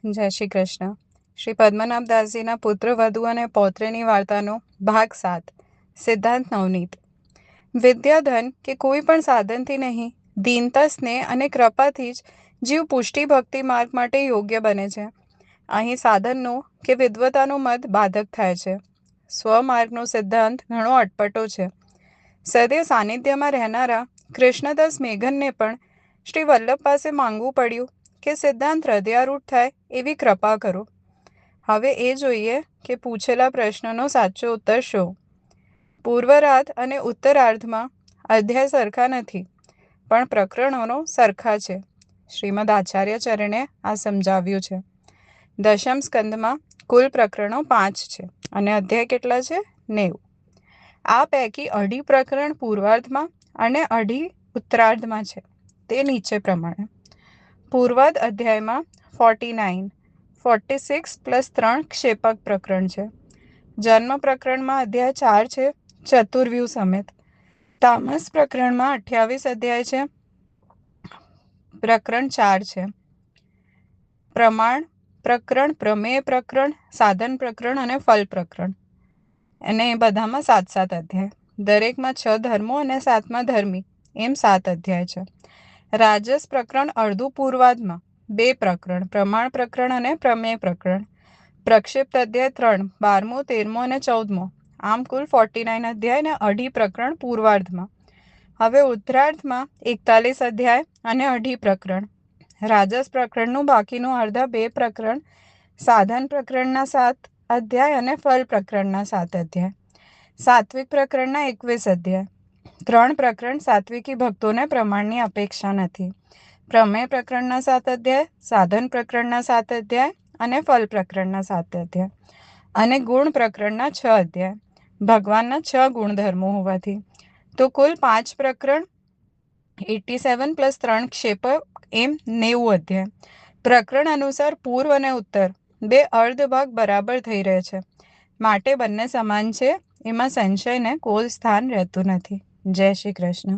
જય શ્રી કૃષ્ણ. શ્રી પદ્મનાભદાસજીના પુત્ર વધુ અને પૌત્રની વાર્તાનો ભાગ 7 સિદ્ધાંત નવનીત. વિદ્યાધન કે કોઈ પણ સાધનથી નહીં, દીનતા, સ્નેહ અને કૃપાથી જ જીવ પુષ્ટિ ભક્તિ માર્ગ માટે યોગ્ય બને છે. અહીં સાધનનો કે વિદ્વતાનો મત બાધક થાય છે. સ્વમાર્ગનો સિદ્ધાંત ઘણો અટપટો છે. સદૈવ સાનિધ્યમાં રહેનારા કૃષ્ણદાસ મેઘનને પણ શ્રી વલ્લભ પાસે માંગવું પડ્યું કે સિદ્ધાંત હૃદયારૂઢ થાય એવી કૃપા કરો. હવે એ જોઈએ કે પૂછેલા પ્રશ્નનો સાચો ઉત્તર શું? પૂર્વાર્ધ અને ઉત્તરાર્ધમાં અધ્યાય સરખા નથી, પણ પ્રકરણોનો સરખા છે. શ્રીમદ આચાર્યચરણે આ સમજાવ્યું છે. દશમ સ્કંદમાં કુલ પ્રકરણો 5 છે અને અધ્યાય કેટલા છે? 90. આ પૈકી અઢી પ્રકરણ પૂર્વાર્ધમાં અને અઢી ઉત્તરાર્ધમાં છે. તે નીચે પ્રમાણે: પૂર્વાર્ધ અધ્યાયમાં 49, 46 પ્લસ 3 ક્ષેપક પ્રકરણ છે. જન્મ પ્રકરણમાં અધ્યાય 4 છે, ચતુર્વ્યુહ સમેત. તામસ પ્રકરણમાં 28 અધ્યાય છે, પ્રકરણ 4 છે. પ્રમાણ પ્રકરણ, પ્રમેય પ્રકરણ, સાધન પ્રકરણ અને ફલ પ્રકરણ, અને એ બધામાં 7-7 અધ્યાય. દરેકમાં 6 ધર્મો અને 7મા ધર્મી, એમ 7 અધ્યાય છે. રાજસ પ્રકરણ અડધું પૂર્વાર્ધમાં 2 પ્રકરણ, પ્રમાણ પ્રકરણ અને પ્રમેય પ્રકરણ. પ્રક્ષિપ્ત અધ્યાય 3, 12મો, 13મો અને 14મો, આમ કુલ 49 અધ્યાય અને અઢી પ્રકરણ પૂર્વાર્ધમાં. હવે ઉત્તરાર્ધમાં 41 અધ્યાય અને અઢી પ્રકરણ. રાજસ પ્રકરણનું બાકીનું અડધા 2 પ્રકરણ, સાધન પ્રકરણના 7 અધ્યાય અને ફલ પ્રકરણના 7 અધ્યાય. સાત્વિક પ્રકરણના 21 અધ્યાય. 3 પ્રકરણ સાત્વિકી ભક્તોને પ્રમાણની અપેક્ષા નથી. પ્રમેય પ્રકરણના 7 અધ્યાય, સાધન પ્રકરણના 7 અધ્યાય અને ફલ પ્રકરણના 7 અધ્યાય, અને ગુણ પ્રકરણના 6 અધ્યાય. ભગવાનના 6 ગુણધર્મો હોવાથી તો કુલ 5 પ્રકરણ, 87 પ્લસ 3 ક્ષેપક, એમ 90 અધ્યાય. પ્રકરણ અનુસાર પૂર્વ અને ઉત્તર બે અર્ધ ભાગ બરાબર થઈ રહે છે, માટે બંને સમાન છે, એમાં સંશયને કોઈ સ્થાન રહેતું નથી. જય શ્રી કૃષ્ણ.